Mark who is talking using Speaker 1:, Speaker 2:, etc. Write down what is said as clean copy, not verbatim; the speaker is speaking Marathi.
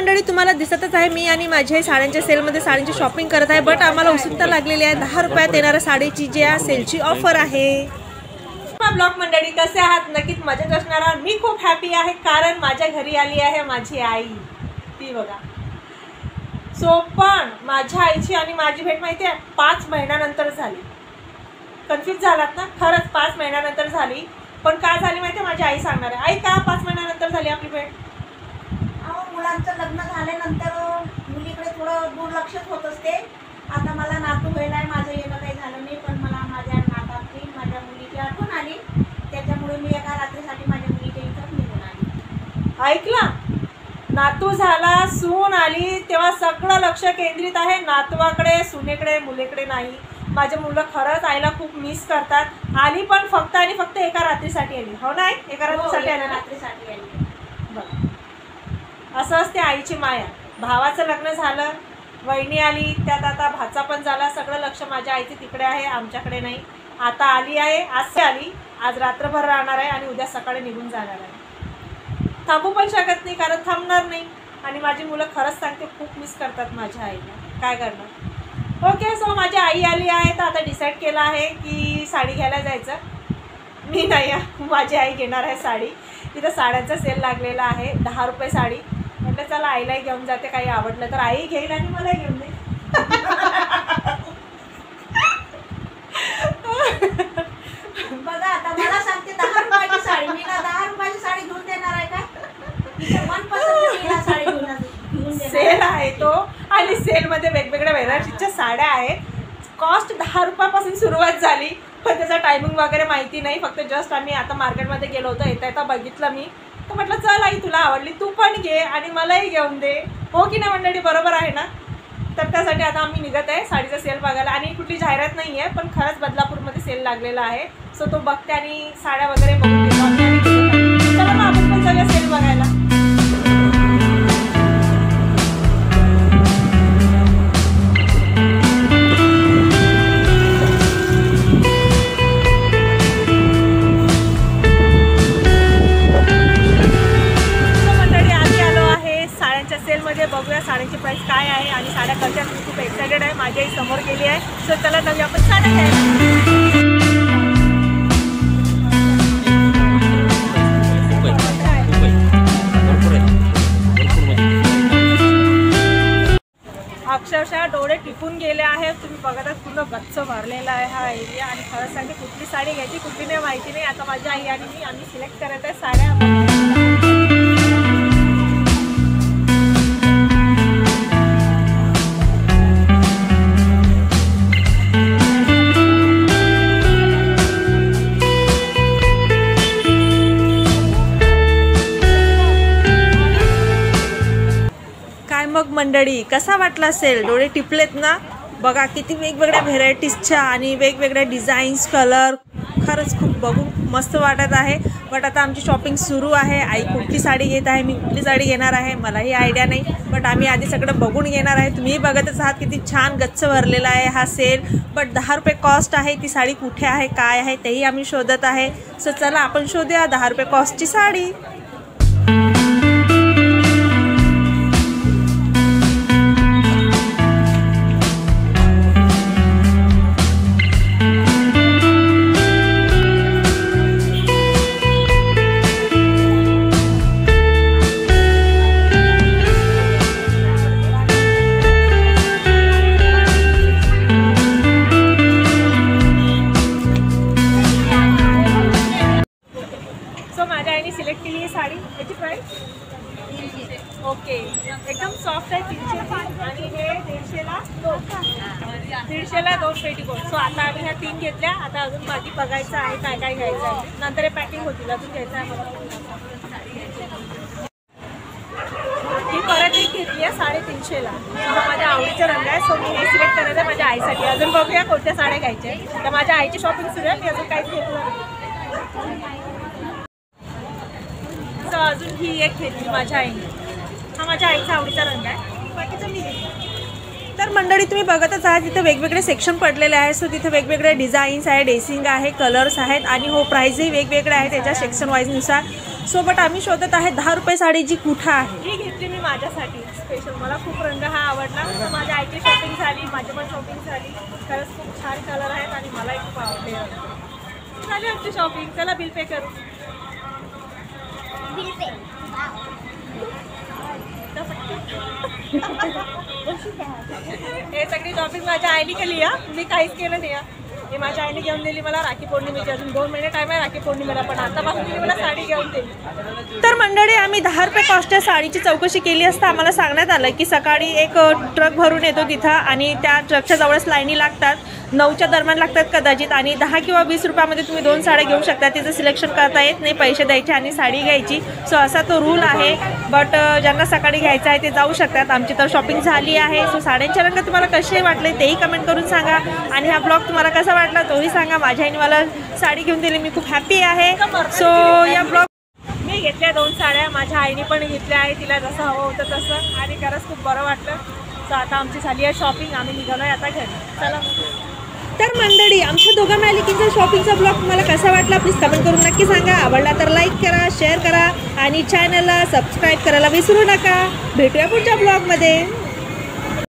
Speaker 1: मंडळी तुम्हाला दिसतच आहे मी आणि माझ्या साड्यांच्या सेलमध्ये साडींची शॉपिंग करत आहे, बट आम्हाला उत्सुकता लागलेली आहे 10 रुपयात येणाऱ्या साडीची जी या सेलची ऑफर आहे। ब्लॉग मंडळी कसे आहात? नक्कीच मजेत असणार। मी खूप हॅपी आहे कारण माझ्या घरी आली आहे माझी आई, ती बघा। सो पण माझ्या आईची आणि माझी भेट माहिती आहे 5 महिन्यानंतर झाली। कन्फ्यूज झालात ना? खरंच 5 महिन्यानंतर झाली, पण का झाली माहिती आहे? माझी आई सांगणार आहे। आई का 5 महिन्यानंतर झाली आपली भेट?
Speaker 2: मुलांचं लग्न झाल्यानंतर मुलीकडे थोडं दुर्लक्ष होत असते। आता मला नातू व्हायला आहे, माझं येणं काही झालं नाही, पण मला माझ्या नाताची माझ्या मुलीची आठवण आली, त्याच्यामुळे मी एका रात्रीसाठी माझ्या मुलीच्या इथं निघून आली।
Speaker 1: ऐकला? नातू झाला, सून आली, तेव्हा सगळं लक्ष केंद्रित आहे नातवाकडे, सुनेकडे, मुलीकडे नाही। माझे मुलं खरंच आईला खूप मिस करतात। आली पण फक्त आणि फक्त एका रात्रीसाठी आली, हो नाही? एका रात्रीसाठी आली,
Speaker 2: रात्रीसाठी आली।
Speaker 1: बरं, असं असते आईची माया। भावाचं लग्न झालं, वहिनी आली, त्यात आता भाचा पण झाला, सगळं लक्ष माझ्या आईचे तिकडे आहे, आमच्याकडे नाही। आता आली आहे, आज आली, आज रात्रभर राहणार आहे आणि उद्या सकाळी निघून जाणार आहे। थांबू पण शकत नाही कारण थांबणार नाही, आणि माझी मुलं खरंच सांगते खूप मिस करतात माझ्या आईला, काय करणार। ओके, सो माझी आई आली आहे, तर आता डिसाईड केलं आहे की साडी घ्यायला जायचं। मी नाही, माझी आई घेणार आहे साडी। तिथं साड्यांचा सेल लागलेला आहे, 10 रुपये साडी। म्हटलं चला आईलाही घेऊन जाते, काही आवडलं तर आई घेईल आणि मलाही घेऊन दे।
Speaker 2: बघा आता मला सांगते 10 रुपयाची साडी, मी ना 10 रुपयाची साडी घेऊन देणार आहे का? मनपसंत साडी घेऊन देणार।
Speaker 1: सेल आहे तो, आणि सेलमध्ये वेगवेगळ्या व्हेरायटीच्या साड्या आहेत। कॉस्ट 10 रुपयापासून सुरुवात झाली, पण त्याचा टायमिंग वगैरे माहिती नाही। फक्त जस्ट आम्ही आता मार्केटमध्ये गेलो होतो, येता बघितलं मी, तर म्हटलं चल आई तुला आवडली तू पण घे आणि मलाही घेऊन दे, हो की नाही मंडळी? बरोबर आहे ना? तर त्यासाठी आता आम्ही निघत आहे साडीचा सेल बघायला। आणि कुठली जाहिरात नाही आहे, पण खरंच बदलापूरमध्ये सेल लागलेला आहे, सो तो बघते आणि साड्या वगैरे बघून घेतो। चला मग आपण पण जाऊया सेल बघायला। सेलमध्ये बघूया साड्यांची प्राइस काय आहे आणि साड्या कशा आहेत। मी खूप एक्सायटेड आहे, माझी आई समोर गेली आहे, सो चला जाऊया आपण साड्या घ्यायला। अक्षरशः डोळे टिपून गेले आहेत, तुम्ही बघत आहात पूर्ण गच्च भरलेला आहे हा एरिया। आणि खरंच सांगते कुठली साडी घ्यायची कुठली नाही माहिती नाही। आता माझी आई आणि मी आम्ही सिलेक्ट करत आहे साड्या। मग मंडळी कसा वाटला सेल? डोळे टिपलेत ना? बघा किती वेगवेगळ्या व्हेरायटीजच्या आणि वेगवेगळ्या डिझाईन्स, कलर, खरंच खूप बघून मस्त वाटत आहे। बट आता आमची शॉपिंग सुरू आहे। आई कुठली साडी घेत आहे, मी कुठली साडी घेणार आहे मलाही आयडिया नाही, बट आम्ही आधी सगळं बघून घेणार आहे। तुम्ही बघतच आहात किती छान गच्च भरलेला आहे हा सेल, बट 10 रुपये कॉस्ट आहे। ती साडी कुठे आहे काय आहे तेही आम्ही शोधत आहे, सो चला आपण शोधूया 10 रुपये कॉस्टची साडी। सिलेक्ट केली आहे साडी, याची प्राइस 300। ओके, एकदम सॉफ्ट आहे 300 आणि हे 150ला 2 पेटीकोट। सो आता आम्ही ह्या 3 घेतल्या, आता अजून बाकी बघायचं आहे काय काय घ्यायचं आहे, नंतर हे पॅकिंग होतील, अजून घ्यायचं आहे मला। ही परत एक घेतली आहे 350ला, हा माझ्या आवडीचा रंग आहे, सो मी हे सिलेक्ट करायचं आहे माझ्या आईसाठी। अजून बघूया कोणत्या साड्या घ्यायच्या, तर माझ्या आईची शॉपिंग सुरू आहे, मी अजून काहीच घेतलं। अजून ही एक घेतली माझ्या आईने, हा माझ्या आईचा आवडीचा रंग आहे, बाकीचं मी घेतली। तर मंडळी तुम्ही बघतच आहात तिथे वेगवेगळे सेक्शन पडलेले आहे, सो तिथे वेगवेगळे डिझाईन्स आहे, ड्रेसिंग आहे, कलर्स आहेत, आणि हो प्राइसही वेगवेगळे आहेत त्याच्या सेक्शन वाईजनुसार। सोबत आम्ही शोधत आहे 10 रुपये साडी जी कुठं आहे. ही घेतली मी माझ्यासाठी स्पेशल. मला खूप रंग हा आवडला. तर माझ्या आईची शॉपिंग झाली, माझी पण शॉपिंग झाली. खरंच खूप छान कलर आहेत आणि मलाही खूप आवडले. झाली आमची शॉपिंग. चला बिल पे करू. हे सगळी शॉपिंग माझ्या आईने केली हा. मी काहीच केलं नाही हा. हे माझ्या आईने घेऊन दिली मला राखी पौर्णिमेची. अजून 2 महिने टाईम आहे राखी पौर्णिमेला, पण आतापासून तिने मला साडी घेऊन दिली. तर मंडळी आम्ही 10 रुपये कॉस्टच्या साडीची चौकशी केली असता आम्हाला सांगण्यात आलं की सकाळी एक ट्रक भरून येतो तिथं आणि त्या ट्रकच्या जवळच लाईनी लागतात. 9च्या दरम्यान लागतात कदाचित आणि 10 किंवा 20 रुपयामध्ये तुम्ही 2 साड्या घेऊ शकता. तिचं सिलेक्शन करता येत नाही, पैसे द्यायचे आणि साडी घ्यायची. सो असा तो रूल आहे. बट ज्यांना सकाळी घ्यायचं आहे ते जाऊ शकतात. आमची तर शॉपिंग झाली आहे. सो साड्यांचे रंग तुम्हाला कसे वाटले तेही कमेंट करून सांगा आणि हा ब्लॉग तुम्हाला कसा वाटला तोही सांगा. माझ्या आईने मला साडी घेऊन दिली, मी खूप हॅपी आहे. सो या ब्लॉग मी घेतल्या 2 साड्या, माझ्या आईने पण घेतल्या आहे, तिला जसं हवं होतं तसं आणि खरंच खूप बरं वाटलं. सो आता आमची झाली आहे शॉपिंग. आम्ही निघालो आहे आता घरी. चला. तर मंडळी आमच्या दोघा मालिकेचा शॉपिंगचा ब्लॉग तुम्हाला कसा वाटला प्लीज कमेंट करून नक्की सांगा. आवडला तर लाईक करा, शेअर करा आणि चॅनलला सबस्क्राईब करायला विसरू नका. भेटूया पुढच्या ब्लॉगमध्ये.